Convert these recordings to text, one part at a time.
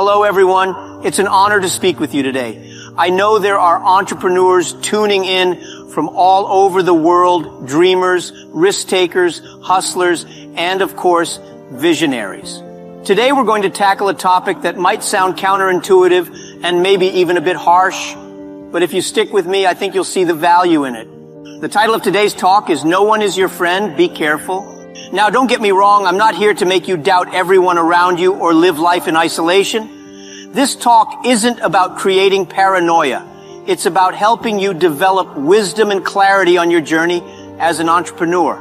Hello, everyone. It's an honor to speak with you today. I know there are entrepreneurs tuning in from all over the world, dreamers, risk takers, hustlers, and of course, visionaries. Today we're going to tackle a topic that might sound counterintuitive and maybe even a bit harsh, but if you stick with me, I think you'll see the value in it. The title of today's talk is No One Is Your Friend, Be Careful. Now, don't get me wrong, I'm not here to make you doubt everyone around you or live life in isolation. This talk isn't about creating paranoia. It's about helping you develop wisdom and clarity on your journey as an entrepreneur.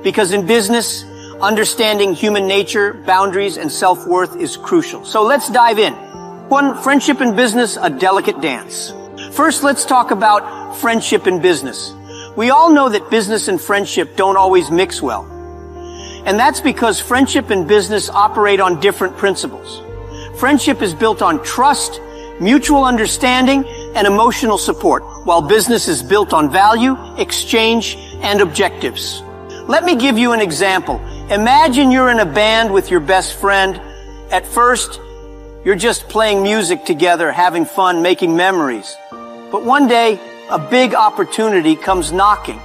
Because in business, understanding human nature, boundaries, and self-worth is crucial. So let's dive in. One, friendship in business, a delicate dance. First, let's talk about friendship in business. We all know that business and friendship don't always mix well. And that's because friendship and business operate on different principles. Friendship is built on trust, mutual understanding, and emotional support, while business is built on value, exchange, and objectives. Let me give you an example. Imagine you're in a band with your best friend. At first, you're just playing music together, having fun, making memories. But one day, a big opportunity comes knocking.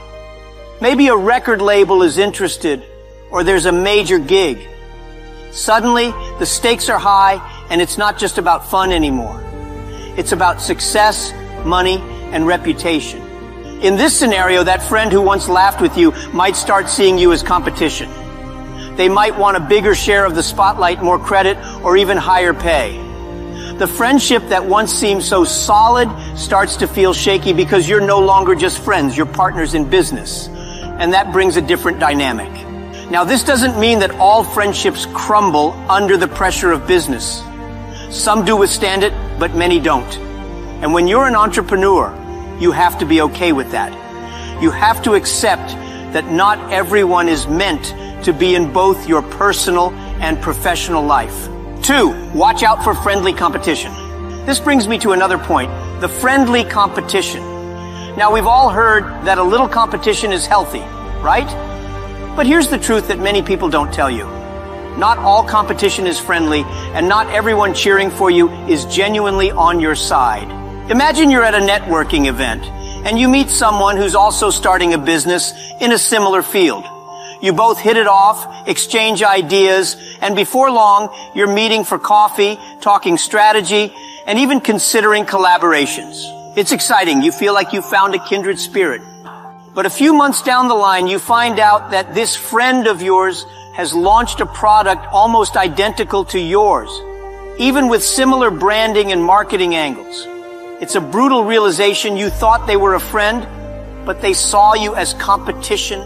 Maybe a record label is interested, or there's a major gig. Suddenly, the stakes are high, and it's not just about fun anymore. It's about success, money, and reputation. In this scenario, that friend who once laughed with you might start seeing you as competition. They might want a bigger share of the spotlight, more credit, or even higher pay. The friendship that once seemed so solid starts to feel shaky because you're no longer just friends, you're partners in business. And that brings a different dynamic. Now, this doesn't mean that all friendships crumble under the pressure of business. Some do withstand it, but many don't. And when you're an entrepreneur, you have to be okay with that. You have to accept that not everyone is meant to be in both your personal and professional life. 2, watch out for friendly competition. This brings me to another point, the friendly competition. Now, we've all heard that a little competition is healthy, right? But here's the truth that many people don't tell you. Not all competition is friendly, and not everyone cheering for you is genuinely on your side. Imagine you're at a networking event, and you meet someone who's also starting a business in a similar field. You both hit it off, exchange ideas, and before long, you're meeting for coffee, talking strategy, and even considering collaborations. It's exciting. You feel like you found a kindred spirit. But a few months down the line, you find out that this friend of yours has launched a product almost identical to yours, even with similar branding and marketing angles. It's a brutal realization. You thought they were a friend, but they saw you as competition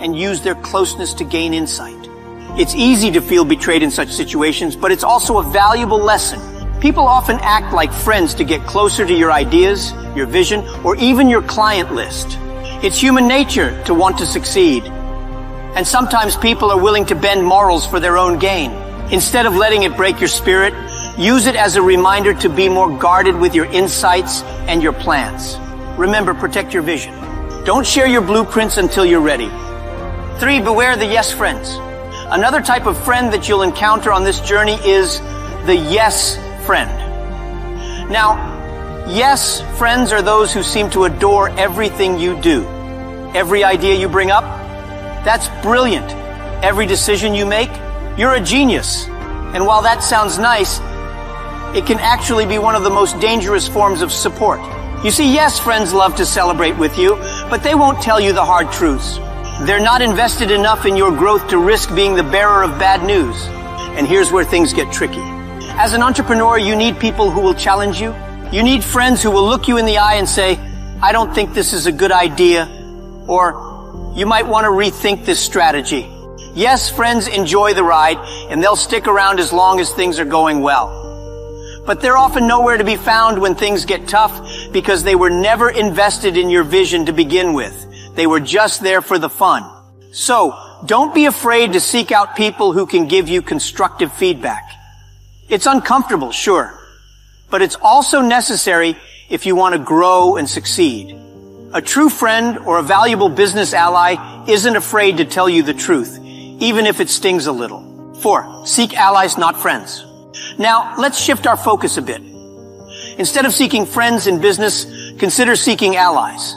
and used their closeness to gain insight. It's easy to feel betrayed in such situations, but it's also a valuable lesson. People often act like friends to get closer to your ideas, your vision, or even your client list. It's human nature to want to succeed. And sometimes people are willing to bend morals for their own gain. Instead of letting it break your spirit, use it as a reminder to be more guarded with your insights and your plans. Remember, protect your vision. Don't share your blueprints until you're ready. 3, beware the yes friends. Another type of friend that you'll encounter on this journey is the yes friend. Now, yes friends are those who seem to adore everything you do. Every idea you bring up, that's brilliant. Every decision you make, you're a genius. And while that sounds nice, it can actually be one of the most dangerous forms of support. You see, yes, friends love to celebrate with you, but they won't tell you the hard truths. They're not invested enough in your growth to risk being the bearer of bad news. And here's where things get tricky. As an entrepreneur, you need people who will challenge you. You need friends who will look you in the eye and say, I don't think this is a good idea, or you might want to rethink this strategy. Yes, friends enjoy the ride, and they'll stick around as long as things are going well. But they're often nowhere to be found when things get tough because they were never invested in your vision to begin with. They were just there for the fun. So, don't be afraid to seek out people who can give you constructive feedback. It's uncomfortable, sure, but it's also necessary if you want to grow and succeed. A true friend or a valuable business ally isn't afraid to tell you the truth, even if it stings a little. 4, seek allies, not friends. Now, let's shift our focus a bit. Instead of seeking friends in business, consider seeking allies.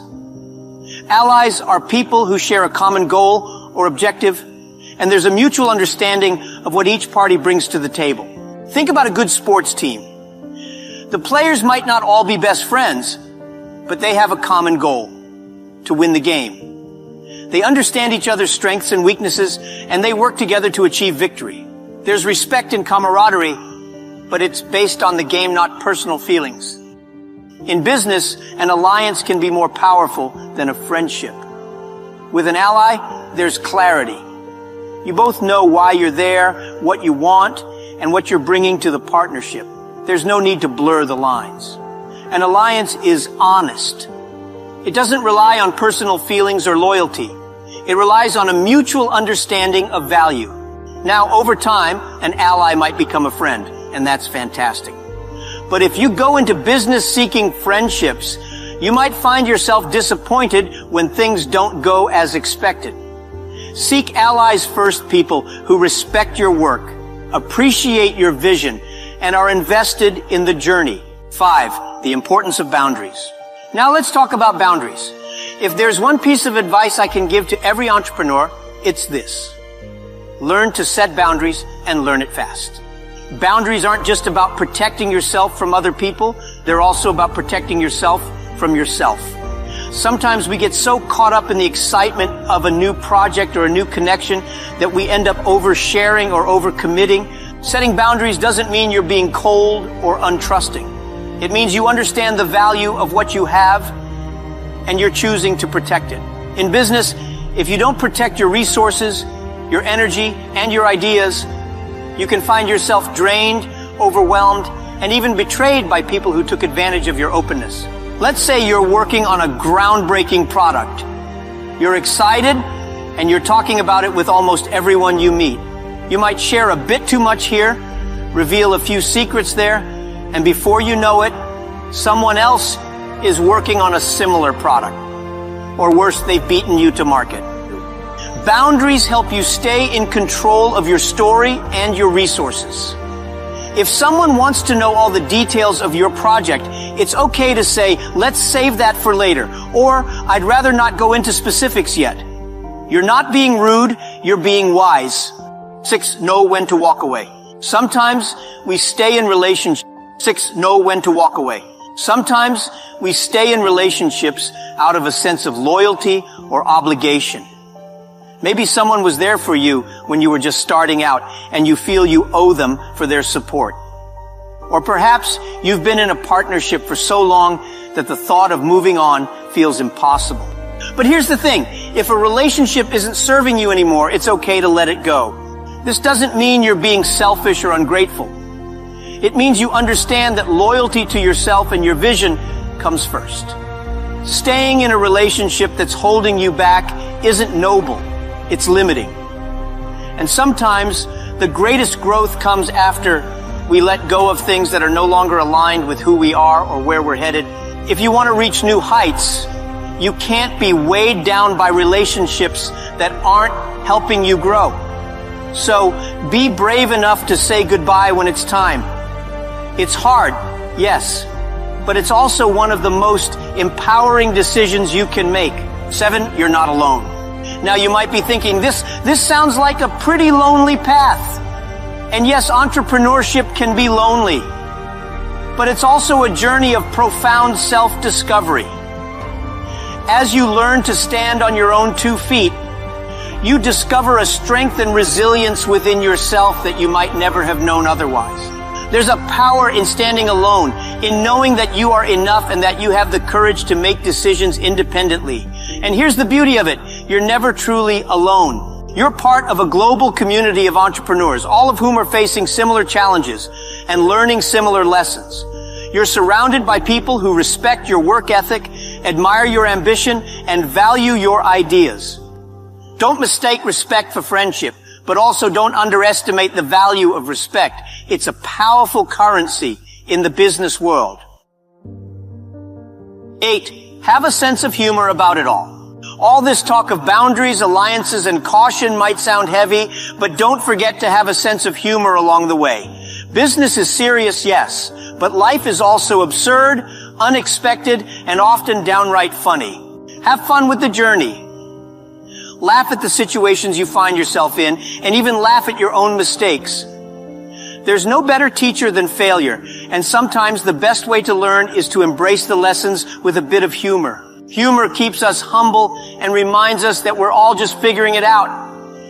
Allies are people who share a common goal or objective, and there's a mutual understanding of what each party brings to the table. Think about a good sports team. The players might not all be best friends, but they have a common goal: to win the game. They understand each other's strengths and weaknesses, and they work together to achieve victory. There's respect and camaraderie, but it's based on the game, not personal feelings. In business, an alliance can be more powerful than a friendship. With an ally, there's clarity. You both know why you're there, what you want, and what you're bringing to the partnership. There's no need to blur the lines. An alliance is honest. It doesn't rely on personal feelings or loyalty. It relies on a mutual understanding of value. Now, over time, an ally might become a friend, and that's fantastic. But if you go into business seeking friendships, you might find yourself disappointed when things don't go as expected. Seek allies first, people who respect your work, appreciate your vision, and are invested in the journey. 5, the importance of boundaries. Now let's talk about boundaries. If there's one piece of advice I can give to every entrepreneur, it's this: learn to set boundaries and learn it fast. Boundaries aren't just about protecting yourself from other people, they're also about protecting yourself from yourself. Sometimes we get so caught up in the excitement of a new project or a new connection that we end up oversharing or overcommitting. Setting boundaries doesn't mean you're being cold or untrusting. It means you understand the value of what you have and you're choosing to protect it. In business, if you don't protect your resources, your energy, and your ideas, you can find yourself drained, overwhelmed, and even betrayed by people who took advantage of your openness. Let's say you're working on a groundbreaking product. You're excited, and you're talking about it with almost everyone you meet. You might share a bit too much here, reveal a few secrets there, and before you know it, someone else is working on a similar product. Or worse, they've beaten you to market. Boundaries help you stay in control of your story and your resources. If someone wants to know all the details of your project, it's okay to say, let's save that for later, or I'd rather not go into specifics yet. You're not being rude, you're being wise. 6, know when to walk away. Sometimes we stay in relationships. 6, know when to walk away. Sometimes we stay in relationships out of a sense of loyalty or obligation. Maybe someone was there for you when you were just starting out and you feel you owe them for their support. Or perhaps you've been in a partnership for so long that the thought of moving on feels impossible. But here's the thing, if a relationship isn't serving you anymore, it's okay to let it go. This doesn't mean you're being selfish or ungrateful. It means you understand that loyalty to yourself and your vision comes first. Staying in a relationship that's holding you back isn't noble. It's limiting. And sometimes the greatest growth comes after we let go of things that are no longer aligned with who we are or where we're headed. If you want to reach new heights, you can't be weighed down by relationships that aren't helping you grow. So be brave enough to say goodbye when it's time. It's hard, yes, but it's also one of the most empowering decisions you can make. 7, you're not alone. Now you might be thinking, this sounds like a pretty lonely path. And yes, entrepreneurship can be lonely, but it's also a journey of profound self-discovery. As you learn to stand on your own 2 feet, you discover a strength and resilience within yourself that you might never have known otherwise. There's a power in standing alone, in knowing that you are enough and that you have the courage to make decisions independently. And here's the beauty of it. You're never truly alone. You're part of a global community of entrepreneurs, all of whom are facing similar challenges and learning similar lessons. You're surrounded by people who respect your work ethic, admire your ambition, and value your ideas. Don't mistake respect for friendship, but also don't underestimate the value of respect. It's a powerful currency in the business world. 8, have a sense of humor about it all. All this talk of boundaries, alliances, and caution might sound heavy, but don't forget to have a sense of humor along the way. Business is serious, yes, but life is also absurd, unexpected, and often downright funny. Have fun with the journey. Laugh at the situations you find yourself in, and even laugh at your own mistakes. There's no better teacher than failure, and sometimes the best way to learn is to embrace the lessons with a bit of humor. Humor keeps us humble and reminds us that we're all just figuring it out.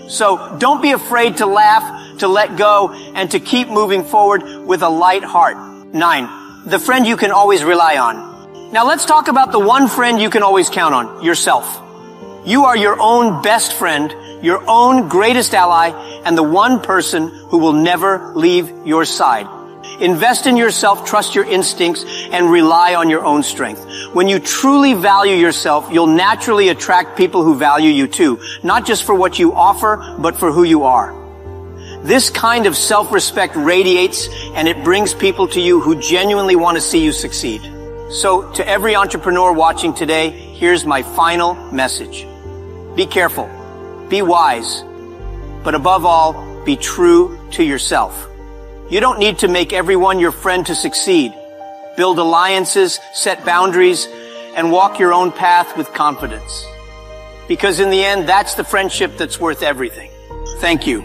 So don't be afraid to laugh, to let go, and to keep moving forward with a light heart. 9. The friend you can always rely on. Now let's talk about the one friend you can always count on, yourself. You are your own best friend, your own greatest ally, and the one person who will never leave your side. Invest in yourself, trust your instincts, and rely on your own strength. When you truly value yourself, you'll naturally attract people who value you too, not just for what you offer, but for who you are. This kind of self-respect radiates, and it brings people to you who genuinely want to see you succeed. So, to every entrepreneur watching today, here's my final message. Be careful, be wise, but above all, be true to yourself. You don't need to make everyone your friend to succeed. Build alliances, set boundaries, and walk your own path with confidence. Because in the end, that's the friendship that's worth everything. Thank you.